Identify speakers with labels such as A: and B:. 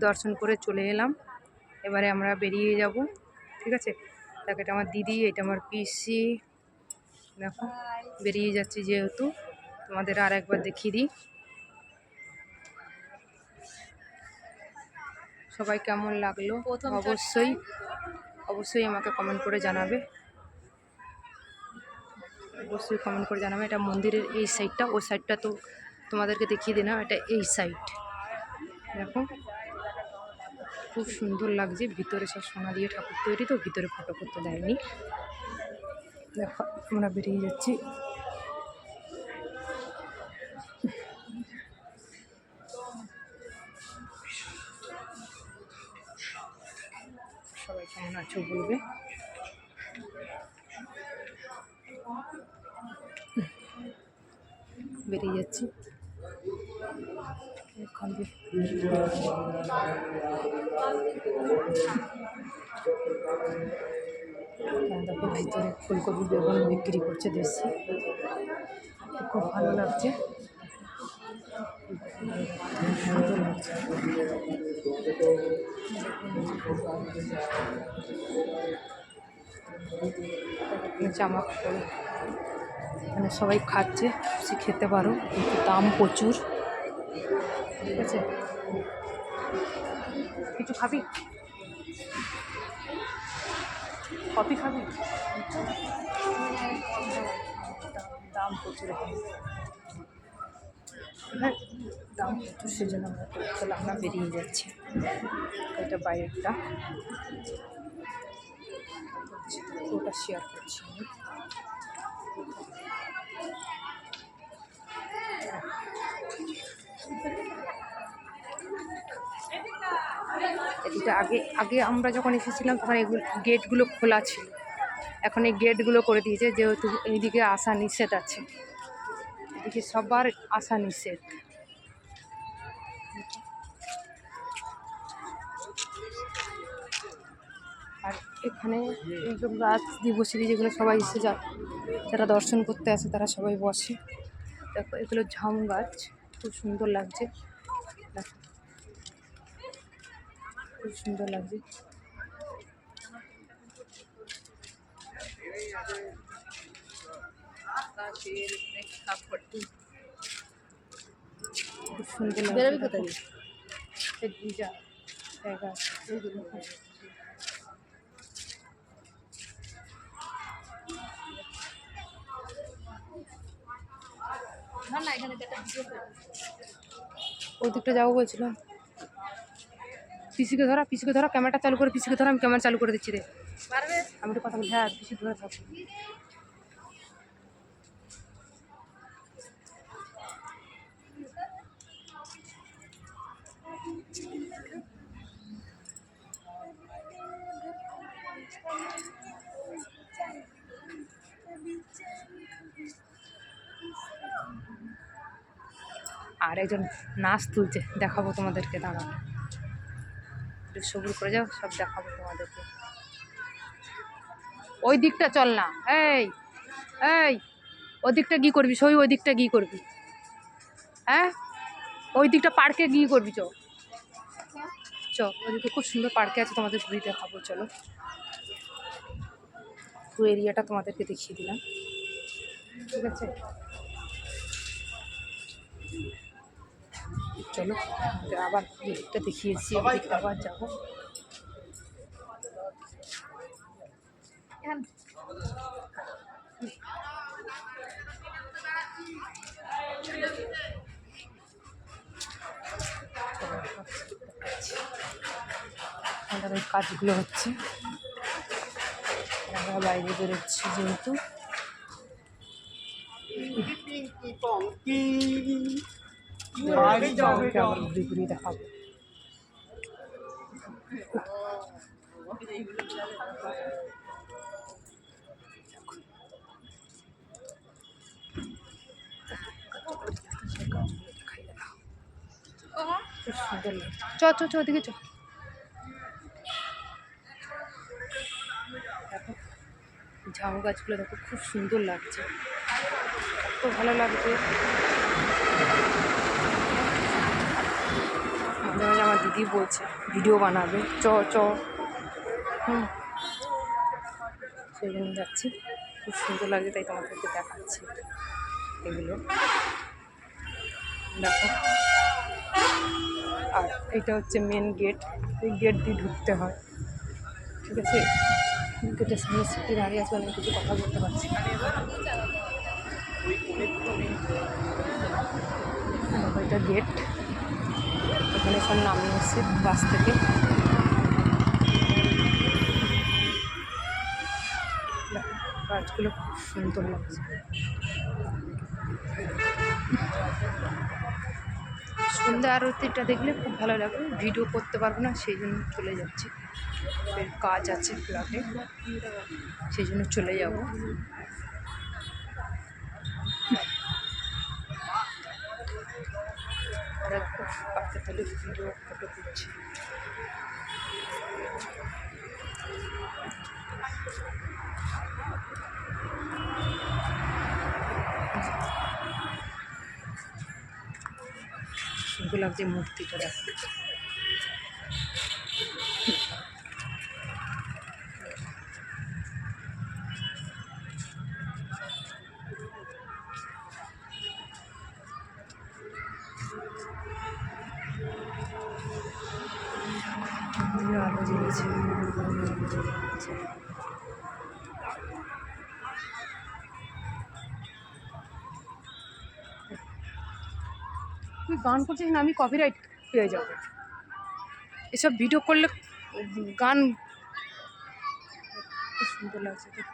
A: দর্শন করে চলে এলাম। এবারে আমরা বেরিয়ে যাব, ঠিক আছে। দেখো এটা আমার দিদি, এটা আমার পিসি। দেখো বেরিয়ে যাচ্ছি, যেহেতু তোমাদের আর একবার দেখিয়ে দিই। সবাই কেমন লাগলো অবশ্যই আমাকে কমেন্ট করে জানাবে, এটা মন্দিরের এই সাইডটা, ওই সাইডটা তো তোমাদেরকে দেখিয়ে দিলাম, এটা এই সাইড। দেখো খুব সুন্দর লাগছে, ভিতরে সব সোনা দিয়ে ঠাকুর তৈরি, তো ভিতরে ফটো করতে দেয়নি। দেখো আমরা বেরিয়ে যাচ্ছি। সবাই কেমন আছো বলবে। বেরিয়ে যাচ্ছি এখন। দেখো ভিতরে ফুলকপি বেগুন বিক্রি করছে দেশি, খুব ভালো লাগছে, সুন্দর লাগছে। জামা কাপড় এখানে সবাই খাচ্ছে, সে খেতে পারো, কিন্তু দাম প্রচুর, ঠিক আছে। কিছু খাবি, কফি খাবি? দাম প্রচুর এখানে, দাম প্রচুর, সেজন্য আমরা চলে আমরা বেরিয়ে যাচ্ছি। এটা বাইরেটা, ওটা শেয়ার করছি আমি। এটা আগে আমরা যখন এসেছিলাম তখন এগুলো গেটগুলো খোলা ছিল, এখন এই গেটগুলো করে দিয়েছে, যেহেতু এইদিকে আসা নিষেধ আছে, এদিকে সবার আসা নিষেধ। আর এখানে এইসব গাছ দিবসী যেগুলো সবাই এসে যায়, যারা দর্শন করতে আসে তারা সবাই বসে। দেখো এগুলো ঝাম গাছ, খুব সুন্দর লাগছে, দেখো খুব সুন্দর লাগছে। খুব সুন্দর লাগছে জায়গা এইগুলো। ওই দিকটা যাবো বলছিলাম। পিসিকে ধরা, ক্যামেরাটা চালু করে পিসিকে ধরা, আমি ক্যামেরা চালু করে দিচ্ছি রে, আমি তো কথা বলি। হ্যাঁ পিসি ধরে থাকো। আর একজন নাচ তুলছে, দেখাবো তোমাদেরকে, দাঁড়াও একটু সবুর করে যাও, সব দেখাবো তোমাদেরকে। ওই দিকটা চল না, এই ওই দিকটা কি করবি, সই ওই দিকটা কি করবি, হ্যাঁ ওই দিকটা পার্কে গিয়ে করবি, ওইদিকে খুব সুন্দর পার্কে আছে, তোমাদের ঘুরে দেখাবো। চলো পুরো এরিয়াটা তোমাদেরকে দেখিয়ে দিলাম, ঠিক আছে। চলো আবার দিকটা দেখিয়েছি, দিকটা আবার যাবো। কাজগুলো হচ্ছে, আমরা বাইরে বেরোচ্ছি যেহেতু। ঘুরে দেখাবো। খুব সুন্দর লাগে, চ ওদিকে চ। দেখো ঝাউ গাছগুলো দেখো, খুব সুন্দর লাগছে, খুব ভালো লাগছে। মাঝে মাঝে আমার দিদি বলছে ভিডিও বানাবে, চ চ। সেই জন্য যাচ্ছি, খুব সুন্দর লাগছে তাই তোমাদেরকে দেখাচ্ছি এগুলো দেখো। আর এটা হচ্ছে মেন গেট, এই গেট দিয়ে ঢুকতে হয়, ঠিক আছে। গেটের সামনে সিটি দাঁড়িয়ে আছে, অনেক কিছু কথা বলতে পারছি। এটা গেট, এখানে সব নামিয়ে এসছে বাস থেকে। গাছগুলো খুব সুন্দর লাগছে। সন্ধ্যা আরতিটা দেখলে খুব ভালো লাগবে, ভিডিও করতে পারবো না সেই জন্য চলে যাচ্ছি, কাজ আছে ফ্ল্যাটে সেই জন্য চলে যাব। পাখি তাহলে ভিডিও ফটো করছি। সুন্দর লাগছে মূর্তিটা দেখো। আলো জ্বলেছে, তুই গান করছিস না, আমি কপিরাইট পেয়ে যাবো এসব ভিডিও করলে। গান খুব সুন্দর লাগছে।